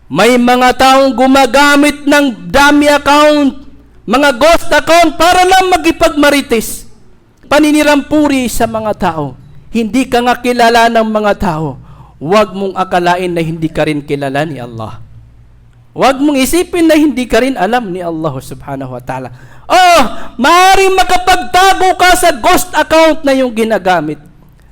May mga taong gumagamit ng dummy account, mga ghost account para lang magipagmarites. Paninirampuri sa mga tao. Hindi ka nga kilala ng mga tao. Huwag mong akalain na hindi ka rin kilala ni Allah. Huwag mong isipin na hindi ka rin alam ni Allah subhanahu wa ta'ala. Oh, maaaring makapagtago ka sa ghost account na yung ginagamit.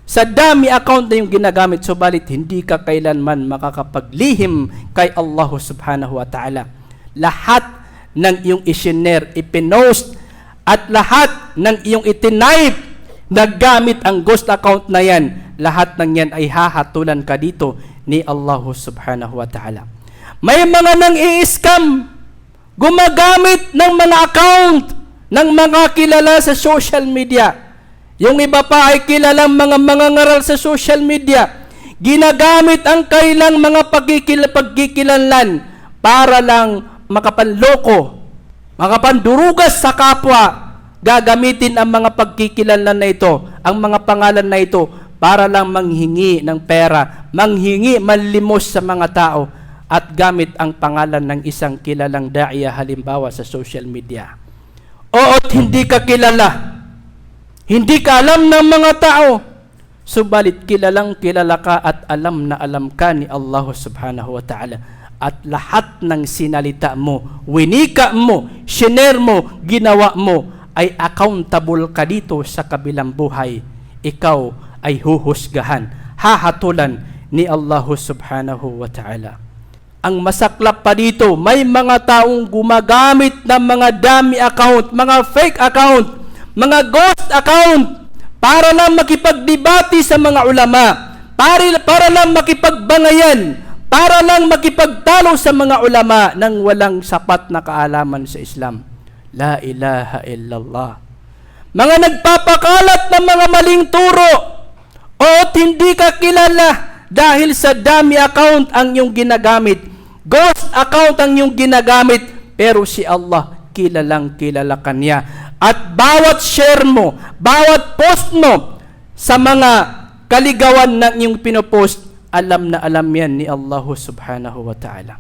Sa dummy account na yung ginagamit, subalit hindi ka kailanman makakapaglihim kay Allah subhanahu wa ta'ala. Lahat ng iyong isinare, ipinost, at lahat ng iyong itinipe na gamit ang ghost account na yan, lahat ng yan ay hahatulan ka dito ni Allah subhanahu wa ta'ala. May mga nang i-scam, gumagamit ng mga account ng mga kilala sa social media. Yung iba pa ay kilalang mga ngaral sa social media. Ginagamit ang kailang mga pagkikilanlan para lang makapanloko, makapandurugas sa kapwa. Gagamitin ang mga pagkikilanlan na ito, ang mga pangalan na ito, para lang manghingi ng pera, manghingi, manlimos sa mga tao, at gamit ang pangalan ng isang kilalang daiya halimbawa sa social media. Oo't hindi ka kilala. Hindi ka alam ng mga tao, subalit kilalang kilala ka at alam na alam ka ni Allah subhanahu wa ta'ala. At lahat ng sinalita mo, winika mo, shiner mo, ginawa mo, ay accountable ka dito sa kabilang buhay. Ikaw ay huhusgahan, hahatulan ni Allah subhanahu wa ta'ala. Ang masaklap pa dito, may mga taong gumagamit ng mga dummy account, mga fake account, mga ghost account, para lang makipagdebate sa mga ulama, para lang makipagbangayan, para lang makipagtalo sa mga ulama nang walang sapat na kaalaman sa Islam. La ilaha illallah. Mga nagpapakalat ng mga maling turo, o hindi ka kilala dahil sa dummy account ang iyong ginagamit, ghost account ang iyong ginagamit, pero si Allah kilalang kilala ka niya. At bawat share mo, bawat post mo sa mga kaligawan na iyong pinopost, alam na alam yan ni Allah subhanahu wa ta'ala.